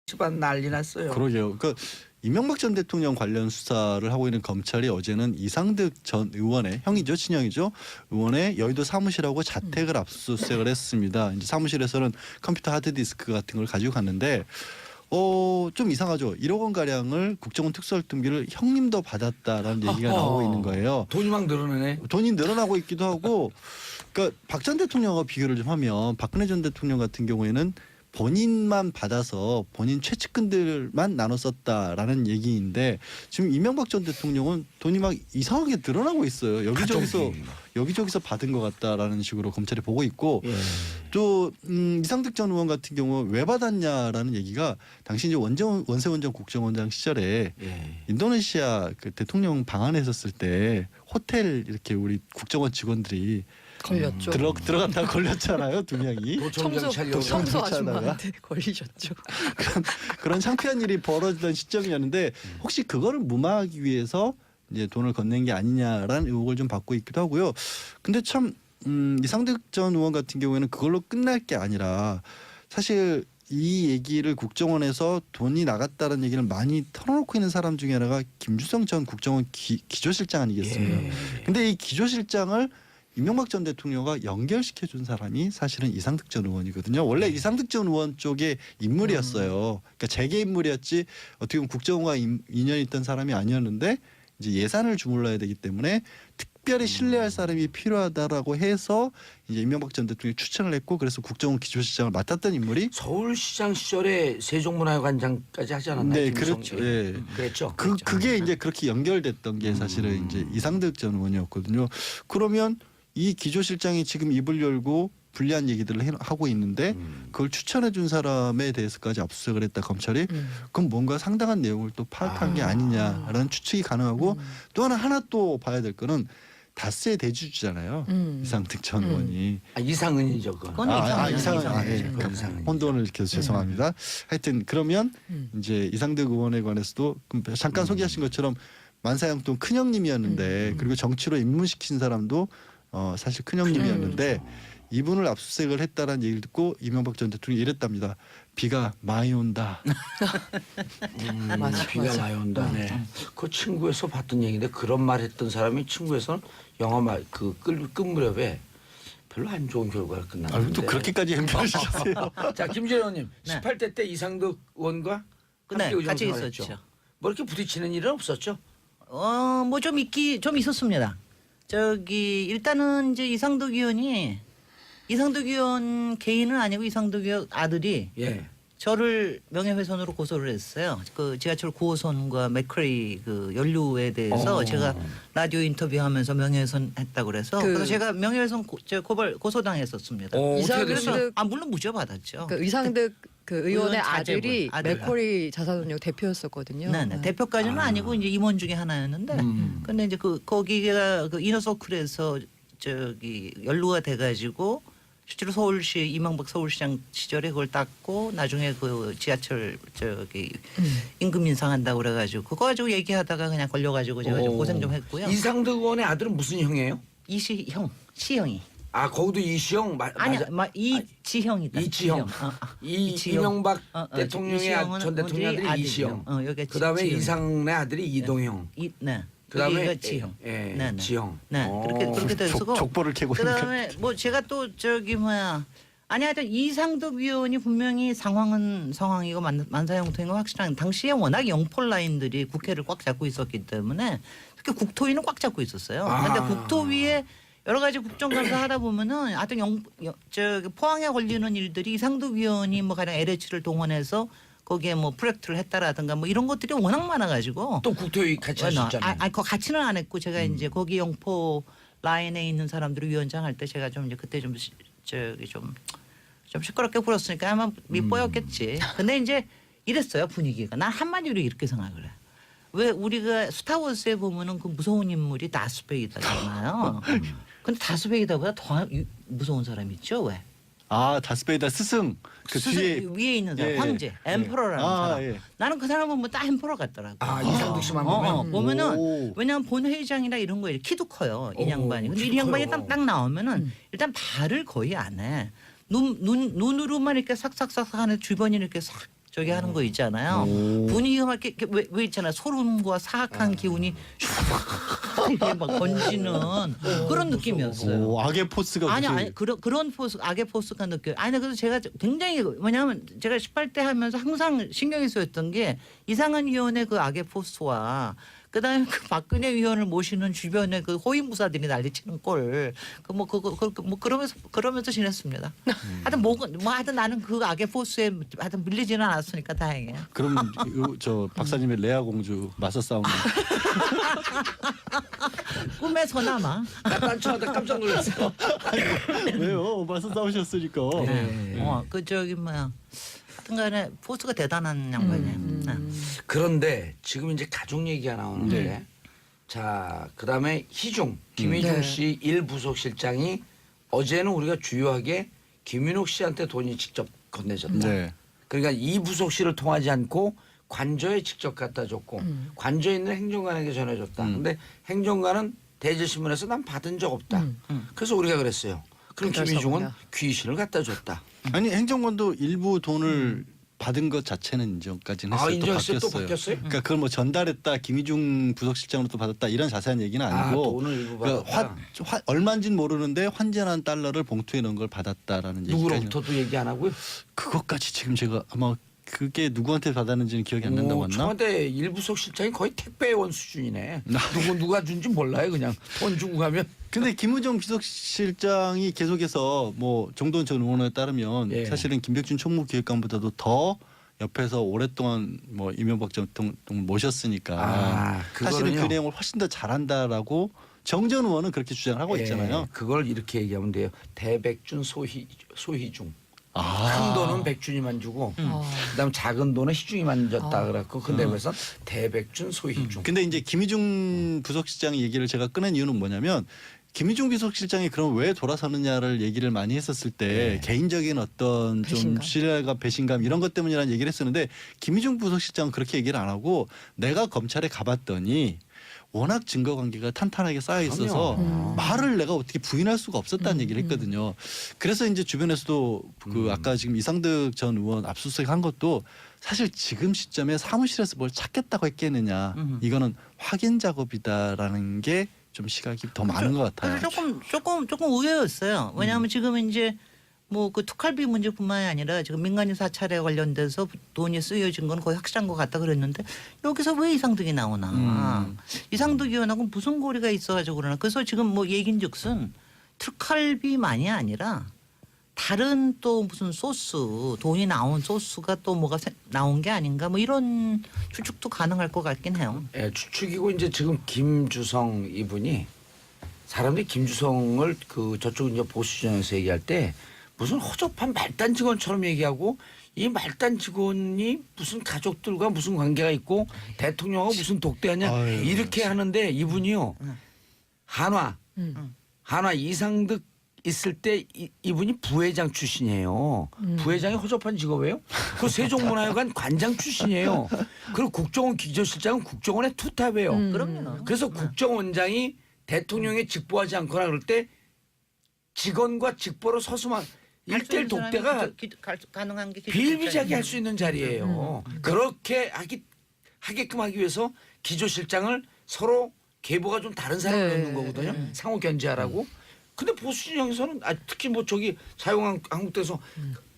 집안 난리 났어요. 그러게요. 그러니까 이명박 전 대통령 관련 수사를 하고 있는 검찰이 어제는 이상득 전 의원의 형이죠, 친형이죠, 의원의 여의도 사무실하고 자택을 압수수색을 했습니다. 이제 사무실에서는 컴퓨터 하드디스크 같은 걸 가지고 갔는데 좀 이상하죠. 1억 원 가량을 국정원 특수활동비를 형님도 받았다라는 얘기가 나오고 있는 거예요. 돈이 막 늘어나네. 돈이 늘어나고 있기도 하고, 그러니까 박 전 대통령과 비교를 좀 하면 박근혜 전 대통령 같은 경우에는 본인만 받아서 본인 최측근들만 나눠 썼다라는 얘기인데 지금 이명박 전 대통령은 돈이 막 이상하게 늘어나고 있어요. 여기저기서 받은 것 같다라는 식으로 검찰이 보고 있고, 예. 또 이상득 전 의원 같은 경우 왜 받았냐라는 얘기가 당시 이제 원세훈 전 국정원장 시절에 예. 인도네시아 그 대통령 방한에 있었을 때 호텔 이렇게 우리 국정원 직원들이 걸렸죠. 들어갔다가 걸렸잖아요, 두 명이. 도청장 차려고. 청소 하다가. 아줌마한테 걸리셨죠. 그런 창피한 일이 벌어지던 시점이었는데 혹시 그거를 무마하기 위해서 이제 돈을 건넨 게 아니냐라는 의혹을 좀 받고 있기도 하고요. 근데 참 이상득 전 의원 같은 경우에는 그걸로 끝날 게 아니라 사실 이 얘기를 국정원에서 돈이 나갔다는 얘기를 많이 털어놓고 있는 사람 중에 하나가 김주성 전 국정원 기조실장 아니겠습니까? 예. 근데 이 기조실장을 이명박 전 대통령과 연결시켜준 사람이 사실은 이상득 전 의원이거든요. 원래 이상득 전 의원 쪽의 인물이었어요. 그러니까 재계 인물이었지 어떻게 보면 국정원과 인연이 있던 사람이 아니었는데 이제 예산을 주물러야 되기 때문에 특별히 신뢰할 사람이 필요하다라고 해서 이제 이명박 전 대통령이 추천을 했고, 그래서 국정원 기조실장을 맡았던 인물이 서울시장 시절에 세종문화회관장까지 하지 않았나요? 네, 김성? 그렇죠. 예. 그랬죠. 그게 이제 그렇게 연결됐던 게 사실은 이제 이상득 전 의원이었거든요. 그러면 이 기조실장이 지금 입을 열고 불리한 얘기들을 하고 있는데 그걸 추천해 준 사람에 대해서까지 압수수색을 했다 검찰이. 그럼 뭔가 상당한 내용을 또 파악한 게 아니냐라는 추측이 가능하고, 또 하나 또 봐야 될 거는 다스의 대주주잖아요. 이상득 전 의원이. 이상은이죠. 그건. 이상은. 혼돈을 일으켜서 죄송합니다. 하여튼 그러면 이제 이상득 의원에 관해서도 잠깐 소개하신 것처럼 만사형통 큰형님이었는데 그리고 정치로 입문시킨 사람도 사실 큰형님이었는데 이분을 압수수색을 했다라는 얘기를 듣고 이명박 전 대통령이 이랬답니다. 비가 많이 온다. 비가 많이 온다. 네. 그 친구에서 봤던 얘기인데 그런 말 했던 사람이 친구에서는 영화 끝 무렵에 별로 안 좋은 결과가 끝났는데. 또 그렇게까지 연결하셨어요. 자, 김재현 의원님. 네. 18대 때 이상득 의원과 네, 함께 같이 의정생활 있었죠. 했죠. 뭐 이렇게 부딪히는 일은 없었죠? 뭐 좀 있었습니다. 일단은 이제 이상득 의원 개인은 아니고 이상득 의원 아들이 예. 저를 명예훼손으로 고소를 했어요. 그 지하철 9호선과 맥커리 그 연루에 대해서 제가 라디오 인터뷰하면서 명예훼손했다고 그래서 그래서 제가 명예훼손 고소당했었습니다. 이상득 물론 무죄 받았죠. 그 이상득 그 의원의 의원 자제분, 아들이 맥쿼리 자산운용 대표였었거든요. 네. 대표까지는 아니고 이제 임원 중에 하나였는데, 근데 이제 거기가 그 이너서클에서 연루가 돼가지고 실제로 서울시 이명박 서울시장 시절에 그걸 땄고 나중에 그 지하철 임금 인상한다고 그래가지고 그거 가지고 얘기하다가 그냥 걸려가지고 제가 좀 고생 좀 했고요. 이상득 의원의 아들은 무슨 형이에요? 시형이. 아, 거기도 이시형 이지형이다. 이지형. 이명박 대통령의 전 대통령 아들이 이시형. 그다음에 이상의 아들이 이동형. 네. 그다음에 지형. 네. 지형. 네. 그렇게 돼서 족보를 캐고 그다음에 뭐 제가 또 하여튼 이상득 의원이 분명히 상황이고 만사형통인 건 확실한, 당시에 워낙 영폴 라인들이 국회를 꽉 잡고 있었기 때문에 특히 국토위는 꽉 잡고 있었어요. 그런데 국토위에 여러 가지 국정감사 하다 보면은 하여튼 포항에 걸리는 일들이 이상득 의원이 뭐 가령 LH를 동원해서 거기에 뭐 프로젝트를 했다라든가 뭐 이런 것들이 워낙 많아가지고 또 국토위 같이 하셨잖아요. 그거 같이는 안 했고 제가 이제 거기 영포 라인에 있는 사람들을 위원장 할 때 제가 좀 이제 그때 좀 시끄럽게 굴었으니까 아마 밑보였겠지. 근데 이제 이랬어요, 분위기가. 난 한마디로 이렇게 생각을 해. 왜 우리가 스타워즈에 보면은 그 무서운 인물이 다스베이더잖아요. 근데 다스베이더보다 더 무서운 사람 있죠, 왜? 다스베이더 스승 뒤에 위에 있는 사람, 황제, 엠퍼러라는 사람. 예. 나는 그 사람 보면 딱 엠퍼러 같더라고. 이상득 씨만 보면. 보면은 왜냐면 본회의장이나 이런 거에 키도 커요, 이 양반이. 근데 이 양반이 딱 나오면은 일단 말을 거의 안 해. 눈으로만 이렇게 싹싹싹 하는 주변이 이렇게 싹 저기 하는 거 있잖아요. 오. 분위기가 막 이렇게 왜 있잖아. 소름과 사악한 기운이 이렇게 막 번지는 그런 느낌이었어요. 오, 악의 포스가 아니 무슨- 아니 그런 포스 악의 포스가 느껴요. 아니 그래서 제가 굉장히 뭐냐면 제가 18대 하면서 항상 신경이 쓰였던 게 이상한 위원의 그 악의 포스와 그다음에 그 박근혜 위원을 모시는 주변의 그 호위무사들이 난리치는 꼴 그 뭐 그러면서 지냈습니다. 하여튼 뭐 하여튼 나는 그 악의 포스에 하여튼 밀리지는 않았으니까 다행이에요. 그럼 저 박사님의 레아 공주 맞서 싸운 거. 꿈에서나마. 난 처음에 깜짝 놀랐어. 왜요? 맞서 싸우셨으니까. 네. 그 저기 뭐야. 하여튼간에 포스가 대단한 양반이에요. 네. 그런데 지금 이제 가족 얘기가 나오는데 네. 자 그다음에 희중 김희중 네. 씨 1부속실장이 어제는 우리가 주요하게 김윤옥 씨한테 돈이 직접 건네졌다. 네. 그러니까 이 부속실을 통하지 않고 관저에 직접 갖다 줬고 관저에 있는 행정관에게 전해줬다. 근데 행정관은 대질신문에서 난 받은 적 없다. 그래서 우리가 그랬어요. 그럼 그럴 수 김희중은 없냐. 귀신을 갖다 줬다. 아니 행정관도 일부 돈을 받은 것 자체는 인정까지는 했어요. 인정했어요? 또 바뀌었어요. 바뀌었어요? 그러니까 그걸 뭐 전달했다, 김희중 부속실장으로 또 받았다 이런 자세한 얘기는 아니고 돈을 일부 그러니까 받았다. 얼마인지는 모르는데 환전한 달러를 봉투에 넣은 걸 받았다라는 얘기까지. 누구로부터도 얘기 안 하고요. 그것까지 지금 제가 아마 그게 누구한테 받았는지는 기억이 안 난다고 했나? 청와대 1부속 실장이 거의 택배원 수준이네. 누가 준지 몰라요. 그냥 돈 주고 가면. 근데 김우정 비서실장이 계속해서 뭐 정돈 전 의원에 따르면 예. 사실은 김백준 총무기획관보다도 더 옆에서 오랫동안 뭐 이명박 전 대통령 모셨으니까 사실은 그 내용을 훨씬 더 잘한다라고 정전 의원은 그렇게 주장을 하고 있잖아요. 그걸 이렇게 얘기하면 돼요. 대백준 소희중. 아. 큰 돈은 백준이만 주고 그다음 작은 돈은 희중이만 줬다 그랬고 근데 그래서 대백준 소희중. 근데 이제 김희중 부속실장 얘기를 제가 꺼낸 이유는 뭐냐면 김희중 비서실장이 그럼 왜 돌아서느냐를 얘기를 많이 했었을 때 개인적인 어떤 좀 배신감. 신뢰가 배신감 이런 것 때문이라는 얘기를 했었는데 김희중 부속실장은 그렇게 얘기를 안 하고 내가 검찰에 가봤더니 워낙 증거 관계가 탄탄하게 쌓여 있어서 말을 내가 어떻게 부인할 수가 없었다는 얘기를 했거든요. 그래서 이제 주변에서도 그 아까 지금 이상득 전 의원 압수수색 한 것도 사실 지금 시점에 사무실에서 뭘 찾겠다고 했겠느냐. 이거는 확인 작업이다라는 게 좀 시각이 더 많은 것 같아요. 그래서 조금 의외였어요. 왜냐하면 지금 이제 뭐 그 특활비 문제뿐만이 아니라 지금 민간인 사찰에 관련돼서 돈이 쓰여진 건 거의 확실한 것 같다 그랬는데 여기서 왜 이상득이 나오나? 이상득 의원하고 무슨 고리가 있어가지고 그러나? 그래서 지금 뭐 얘긴즉슨 특활비만이 아니라 다른 또 무슨 소스 돈이 나온 소스가 또 뭐가 나온 게 아닌가 뭐 이런 추측도 가능할 것 같긴 해요. 예, 추측이고 이제 지금 김주성 이분이 사람들이 김주성을 그 저쪽 이제 보수진영에서 얘기할 때 무슨 허접한 말단 직원처럼 얘기하고 이 말단 직원이 무슨 가족들과 무슨 관계가 있고 대통령하고 무슨 독대하냐 아유, 이렇게 하는데 이분이요 한화 이상득 있을 때 이분이 부회장 출신이에요. 부회장이 허접한 직업이에요. 그 세종문화회관 관장 출신이에요. 그리고 국정원 기조실장은 국정원의 투탑이에요. 그럼요. 그래서 국정원장이 대통령에 직보하지 않거나 그럴 때 직원과 직보로 서수만 일대일 독대가 가능한 게 비일비재하게 할 수 있는 자리예요. 그렇게 하게끔 하기 위해서 기조실장을 서로 계보가 좀 다른 사람을 네. 넣는 거거든요. 상호 견제하라고. 근데 보수진영에서는 특히 뭐 저기 자유한국당에서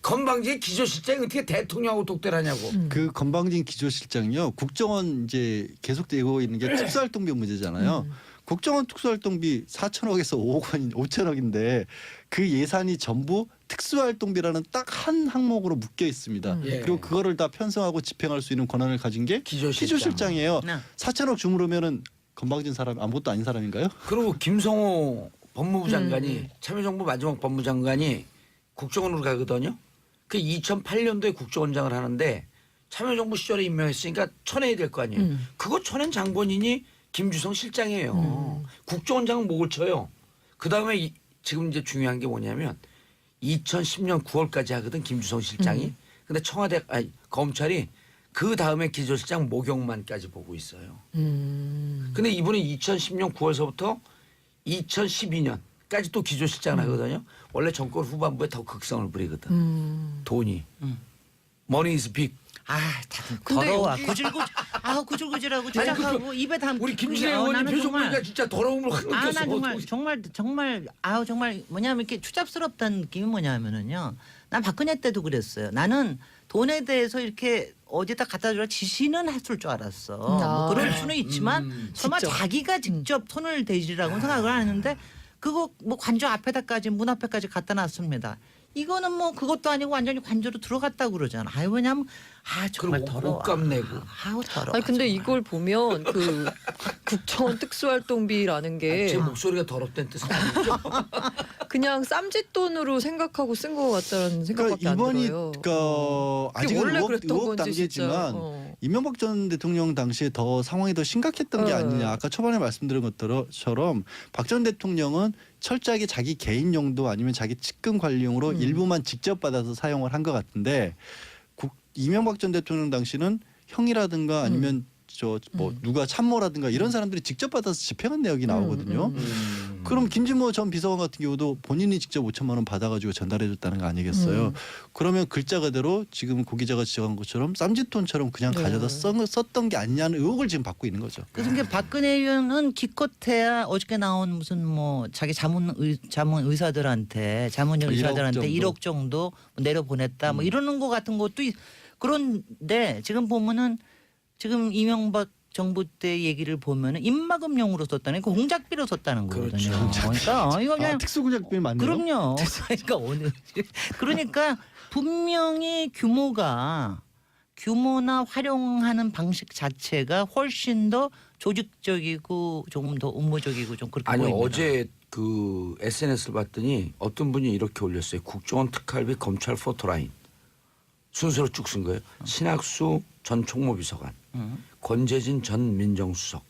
건방지게 기조실장이 어떻게 대통령하고 독대를 하냐고. 그 건방진 기조실장이요 국정원 이제 계속되고 있는 게 특수활동비 문제잖아요. 국정원 특수활동비 4천억에서 5천억인데 그 예산이 전부 특수활동비라는 딱 한 항목으로 묶여 있습니다. 예. 그리고 그거를 다 편성하고 집행할 수 있는 권한을 가진 게 기조실장. 기조실장이에요. 네. 4천억 주무르면은 건방진 사람 아무것도 아닌 사람인가요? 그리고 김성호 법무부 장관이 참여정부 마지막 법무장관이 국정원으로 가거든요. 그 2008년도에 국정원장을 하는데 참여정부 시절에 임명했으니까 쳐내야 될 거 아니에요. 그거 쳐낸 장본인이 김주성 실장이에요. 국정원장은 목을 쳐요. 그다음에 지금 이제 중요한 게 뭐냐면 2010년 9월까지 하거든 김주성 실장이. 근데 검찰이 그 다음에 기조실장 모경만까지 보고 있어요. 근데 이분이 2010년 9월서부터 2012년까지 또 기조실장을 하거든요. 원래 정권 후반부에 더 극성을 부리거든. 돈이. Money is big. 다들 근데 더러워. 여기- 구질구질하고 주작하고 입에 담고. 우리 김진애 의원님 표정 보니까 진짜 더러움을 확 난 느꼈어. 정말 뭐냐면 이렇게 추잡스럽다는 느낌이 뭐냐면은요. 난 박근혜 때도 그랬어요. 나는 돈에 대해서 이렇게 어디다 갖다 주라 지시는 했을 줄 알았어. 뭐 그럴 수는 있지만 설마 직접. 자기가 직접 손을 대지라고 생각을 안 했는데 그거 뭐 관저 앞에다까지 문 앞에까지 갖다 놨습니다. 이거는 뭐 그것도 아니고 완전히 관저로 들어갔다고 그러잖아. 왜냐면 정말 그리고 더러워. 옷값 내고. 더러워. 아니 근데 정말. 이걸 보면 그 국정원 특수활동비라는 게 제 목소리가 더럽다는 뜻은 아니죠. 그냥 쌈짓돈으로 생각하고 쓴 것 같다는 생각밖에 그러니까 이번이 안 들어요. 그러니까 아직은 원래 의혹 그랬던 건지 단계지만 진짜. 이명박 전 대통령 당시에 더 상황이 더 심각했던 게 네. 아니냐. 아까 초반에 말씀드린 것처럼 박 전 대통령은 철저하게 자기 개인 용도 아니면 자기 측근 관리용으로 일부만 직접 받아서 사용을 한 것 같은데 이명박 전 대통령 당시는 형이라든가 아니면 누가 참모라든가 이런 사람들이 직접 받아서 집행한 내역이 나오거든요. 그럼 김진모 전 비서관 같은 경우도 본인이 직접 5천만 원 받아가지고 전달해줬다는 거 아니겠어요? 그러면 글자 그대로 지금 고 기자가 지적한 것처럼 쌈짓돈처럼 그냥 네. 가져다 썼던 게 아니냐는 의혹을 지금 받고 있는 거죠. 그래서 이게 박근혜 의원은 기껏해야 어저께 나온 무슨 뭐 자기 자문 의사들한테 자문역 의사들한테 1억 정도 내려 보냈다 뭐 이러는 거 같은 것도 그런데 지금 보면은 지금 이명박 정부 때 얘기를 보면은 입막음용으로 썼다는 그 공작비로 썼다는 거거든요. 그렇죠. 그러니까 이거 그냥 특수구작비 맞네요. 그럼요. 그러니까 분명히 규모나 활용하는 방식 자체가 훨씬 더 조직적이고 조금 더 음모적이고 좀 그렇게 아니 보입니다. 어제 그 SNS를 봤더니 어떤 분이 이렇게 올렸어요. 국정원 특활비 검찰 포토라인 순서로 쭉 쓴 거예요. 신학수 전 총무비서관, 권재진 전 민정수석,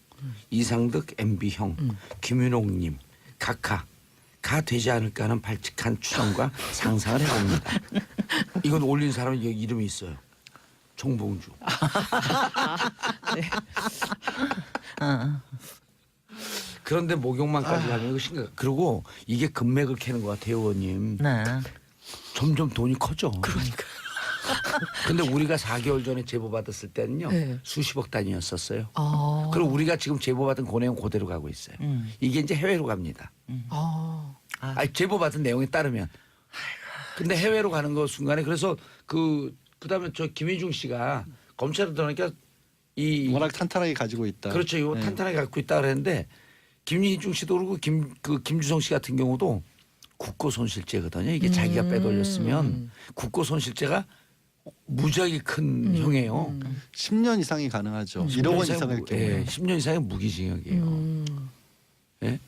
이상득 MB형, 김윤옥님 각하 가 되지 않을까 하는 발칙한 추정과 상상을 해봅니다. 이건 올린 사람은 여기 이름이 있어요. 정봉주. 그런데 목욕만까지 하면 이거 심각. 그리고 이게 금맥을 캐는 것 같아요, 의원님. 네. 점점 돈이 커져. 그러니까. 근데 우리가 4개월 전에 제보 받았을 때는요. 네. 수십억 단위였었어요. 아. 그리고 우리가 지금 제보 받은 그 내용 그대로 가고 있어요. 이게 이제 해외로 갑니다. 아니, 제보 받은 내용에 따르면. 근데 해외로 가는 거 순간에 그래서 그다음에 저 김희중 씨가 검찰에 들어가니까 워낙 탄탄하게 가지고 있다. 그렇죠. 이거 네. 탄탄하게 갖고 있다 그랬는데 김희중 씨도 그러고 김주성 씨 같은 경우도 국고 손실죄거든요. 이게 자기가 빼돌렸으면 국고 손실죄가 무지하게 큰 형이에요. 10년 이상이 가능하죠. 1억 원 이상일 경우에. 예, 10년 이상의 무기징역이에요. 예?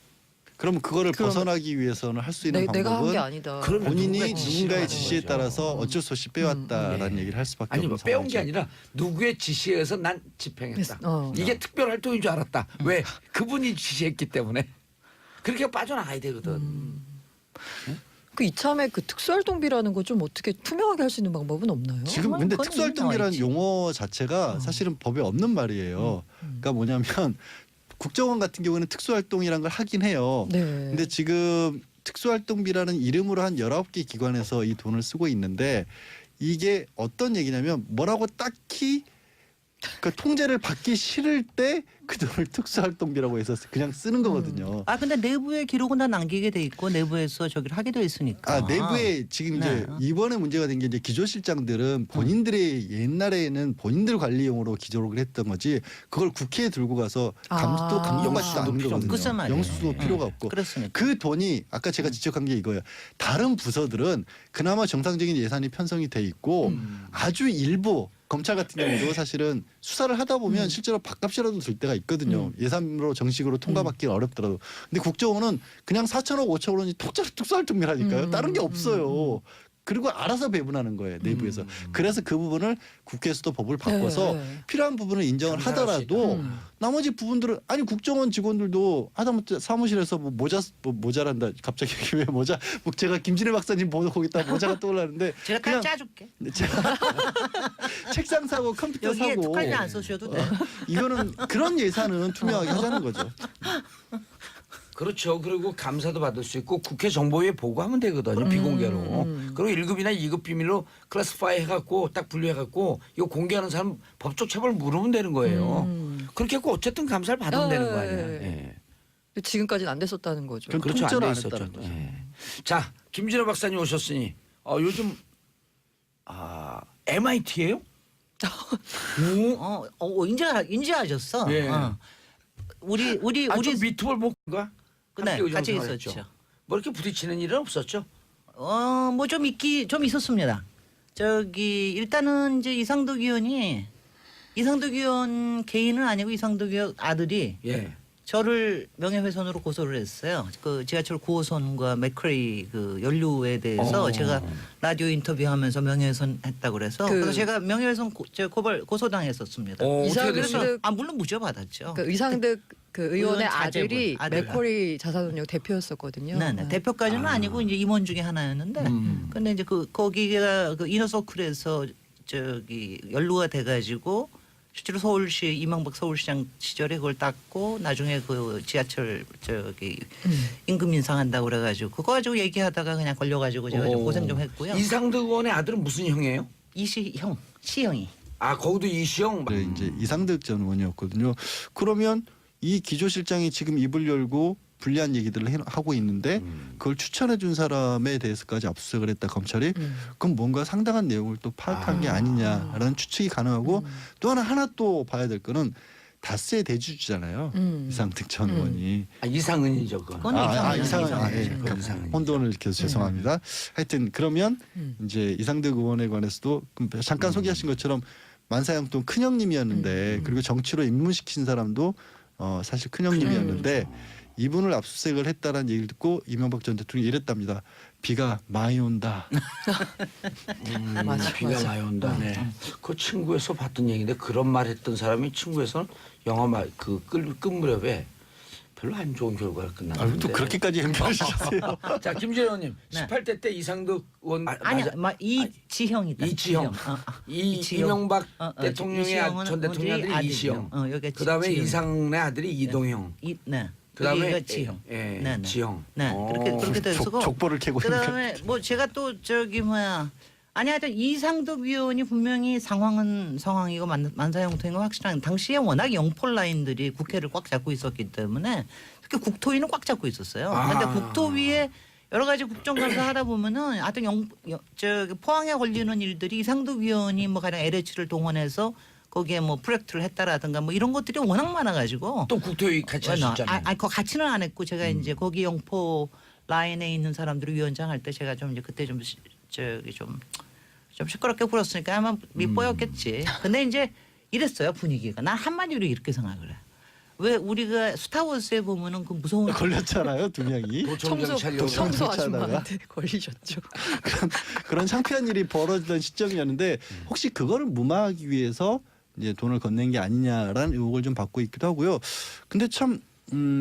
그럼 그거를 벗어나기 위해서는 할 수 있는 내가 한 방법은 게 아니다. 그러면 본인이 누군가의 지시를 누군가의 하는 지시에 거죠. 따라서 어쩔 수 없이 빼왔다라는 얘기를 할 수밖에 아니 없는 뭐 빼온 게 상황이죠. 아니라 누구의 지시에 의해서 난 집행했다. 어. 이게 특별 활동인 줄 알았다. 왜? 그분이 지시했기 때문에. 그렇게 빠져나가야 되거든. 그 이참에 그 특수활동비라는 거 좀 어떻게 투명하게 할 수 있는 방법은 없나요? 지금 정말 근데 그건 특수활동이라는 나와있지. 용어 자체가 사실은 법에 없는 말이에요. 그러니까 뭐냐면 국정원 같은 경우는 특수활동이라는 걸 하긴 해요. 네. 근데 지금 특수활동비라는 이름으로 한 19개 기관에서 이 돈을 쓰고 있는데 이게 어떤 얘기냐면 뭐라고 딱히 그 통제를 받기 싫을 때 그 돈을 특수활동비라고 해서 그냥 쓰는 거거든요. 근데 내부에 기록은 다 남기게 돼 있고 내부에서 저기를 하게 돼 있으니까. 내부에 지금 이제 네. 이번에 문제가 된 게 이제 기조실장들은 본인들의 옛날에는 본인들 관리용으로 기조를 했던 거지 그걸 국회에 들고 가서 감동받지도 영수도 않는 필요 거거든요. 글쎄 말이에요. 영수도 필요가 없고. 그렇습니까? 그 돈이 아까 제가 지적한 게 이거예요. 다른 부서들은 그나마 정상적인 예산이 편성이 돼 있고 아주 일부 검찰 같은 경우도 사실은 수사를 하다 보면 실제로 밥값이라도 들 때가 있거든요. 예산으로 정식으로 통과받기는 어렵더라도. 근데 국정원은 그냥 4천억 5천억 원이 특수활동비라니까요. 다른 게 없어요. 그리고 알아서 배분하는 거예요. 내부에서. 그래서 그 부분을 국회에서도 법을 바꿔서 네. 필요한 부분을 인정을 감사합시다. 하더라도 나머지 부분들은 아니 국정원 직원들도 하다못해 사무실에서 뭐 모자란다. 갑자기 왜 모자? 뭐 제가 김진애 박사님 보고 있다 모자가 떠올랐는데 제가 딱 그냥 짜줄게. 제가 책상 사고 컴퓨터 여기에 사고 특활비 안 써셔도 돼. 이거는 그런 예산은 투명하게 하자는 거죠. 그렇죠. 그리고 감사도 받을 수 있고 국회 정보위에 보고하면 되거든요. 비공개로. 그리고 1급이나 2급 비밀로 클래스파이 해갖고 딱 분류해갖고 이거 공개하는 사람 법적 처벌 물으면 되는 거예요. 그렇게 했고 어쨌든 감사를 받으면 되는 거 아니에요. 예. 근데 지금까지는 안 됐었다는 거죠. 그럼 그렇죠. 통째로 안 안 돼 있었죠. 했다는 거죠. 예. 자, 김진호 박사님 오셨으니 요즘 MIT예요? 인지하셨어. 예. 우리 좀 미트볼 먹가? 네, 같이 있었죠. 뭐 이렇게 부딪히는 일은 없었죠? 뭐 좀 있었습니다. 저기 일단은 이제 이상득 의원 개인은 아니고 이상득 의원 아들이 예. 저를 명예훼손으로 고소를 했어요. 그 지하철 9호선과 맥크레이 그 연루에 대해서 제가 라디오 인터뷰하면서 명예훼손했다고 그래서 그래서 제가 명예훼손 고소당했었습니다. 어떻게 됐어요? 이상득 물론 무죄받았죠. 그 의상득 그 의원의 의원 자제분, 아들이 아들. 맥쿼리 자산운용 대표였었거든요. 네. 대표까지는 아니고 이제 임원 중에 하나였는데, 근데 이제 거기가 그 이너서클에서 저기 연루가 돼가지고 실제로 서울시 이명박 서울시장 시절에 그걸 땄고 나중에 그 지하철 저기 임금 인상한다고 그래가지고 그거 가지고 얘기하다가 그냥 걸려가지고 제가 좀 고생 좀 했고요. 이상득 의원의 아들은 무슨 형이에요? 시형이. 거기도 이시영. 네, 이제 이상득 전 의원이었거든요. 그러면 이 기조실장이 지금 입을 열고 불리한 얘기들을 하고 있는데 그걸 추천해 준 사람에 대해서까지 압수수색을 했다 검찰이 그럼 뭔가 상당한 내용을 또 파악한 게 아니냐라는 추측이 가능하고 또 하나 또 봐야 될 거는 다스의 대주주잖아요. 이상득 전 의원이. 이상은이죠. 그건. 이상은. 혼돈을 일으켜서 죄송합니다. 하여튼 그러면 이제 이상득 의원에 관해서도 잠깐 소개하신 것처럼 만사형돈 큰형님이었는데 그리고 정치로 입문시킨 사람도 사실 큰형님이었는데 이분을 압수수색을 했다라는 얘기를 듣고 이명박 전 대통령이 이랬답니다. 비가 많이 온다. 비가 많이 온다. 네. 그 친구에서 봤던 얘기인데 그런 말 했던 사람이 친구에서는 영화 끝 무렵에 별로 안 좋은 결과를 끝났는데. 또 그렇게까지 연결하셨어요. 자, 김진호 의원님. 네. 18대 때 이상득 의원 이지형이다. 이지형. 이명박 대통령의 전 대통령 아들이 이시영. 그다음에 이상의 아들이 이동형. 네. 그다음에 지형. 네. 지형. 네. 그렇게 돼서 족보를 캐고 그다음에 뭐 제가 또 하여튼 이상득 위원이 분명히 상황이고 만사형통인 건 확실한 당시에 워낙 영폴 라인들이 국회를 꽉 잡고 있었기 때문에 특히 국토위는 꽉 잡고 있었어요. 그런데 국토위에 여러 가지 국정감사 하다 보면은 하여튼 포항에 걸리는 일들이 이상득 위원이 뭐 가령 LH를 동원해서 거기에 뭐 프로젝트를 했다라든가 뭐 이런 것들이 워낙 많아가지고 또 국토위 같이 하셨잖아요. 그거 같이는 안 했고 제가 이제 거기 영포 라인에 있는 사람들을 위원장 할 때 제가 좀 이제 그때 좀 시끄럽게 굴었으니까 아마 밑보였겠지. 근데 이제 이랬어요 분위기가. 난 한마디로 이렇게 생각을 해. 왜 우리가 스타워즈에 보면은 그 무서운 걸렸잖아요, 두 명이. 청소 아줌마한테 걸리셨죠. 그런 창피한 일이 벌어지던 시점이었는데 혹시 그거를 무마하기 위해서 이제 돈을 건넨 게 아니냐라는 의혹을 좀 받고 있기도 하고요. 근데 참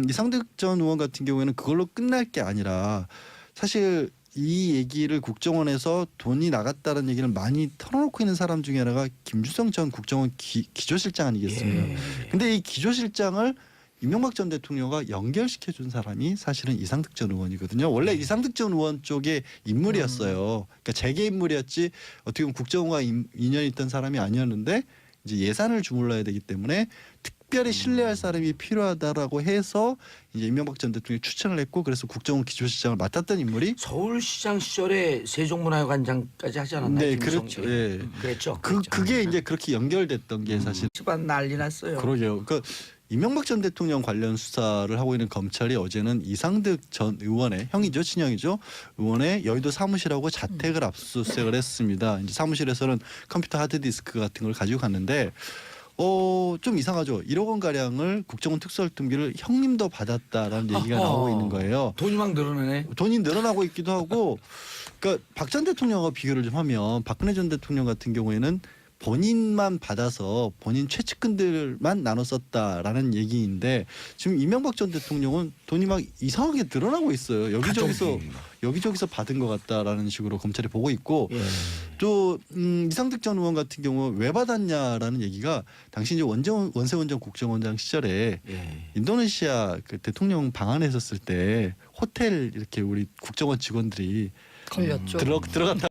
이상득 전 의원 같은 경우에는 그걸로 끝날 게 아니라 사실 이 얘기를 국정원에서 돈이 나갔다는 얘기를 많이 털어놓고 있는 사람 중에 하나가 김주성 전 국정원 기조실장 아니겠습니까? 근데 이 기조실장을 이명박 전 대통령과 연결시켜 준 사람이 사실은 이상득 전 의원이거든요. 원래 이상득 전 의원 쪽의 인물이었어요. 그러니까 재계 인물이었지 어떻게 보면 국정원과 인연이 있던 사람이 아니었는데 이제 예산을 주물러야 되기 때문에 특별히 신뢰할 사람이 필요하다라고 해서 이제 이명박 전 대통령이 추천을 했고 그래서 국정원 기조실장을 맡았던 인물이 서울시장 시절에 세종문화회관장까지 하지 않았나요? 네, 김성기? 그렇죠. 예. 그랬죠. 그게 이제 그렇게 연결됐던 게 사실 집안 난리 났어요. 그러게요. 그러니까 이명박 전 대통령 관련 수사를 하고 있는 검찰이 어제는 이상득 전 의원의 형이죠, 친형이죠, 의원의 여의도 사무실하고 자택을 압수수색을 했습니다. 이제 사무실에서는 컴퓨터 하드디스크 같은 걸 가지고 갔는데. 좀 이상하죠. 1억 원 가량을 국정원 특수활동비를 형님도 받았다라는 얘기가 나오고 있는 거예요. 돈이 막 늘어나네. 돈이 늘어나고 있기도 하고, 그러니까 박 전 대통령과 비교를 좀 하면 박근혜 전 대통령 같은 경우에는 본인만 받아서 본인 최측근들만 나눠 썼다라는 얘기인데 지금 이명박 전 대통령은 돈이 막 이상하게 늘어나고 있어요. 여기저기서 받은 것 같다라는 식으로 검찰이 보고 있고 예. 또 이상득 전 의원 같은 경우 왜 받았냐라는 얘기가 당시 이제 원세훈 전 국정원장 시절에 예. 인도네시아 그 대통령 방한에 있었을 때 호텔 이렇게 우리 국정원 직원들이 걸렸죠. 들어간다.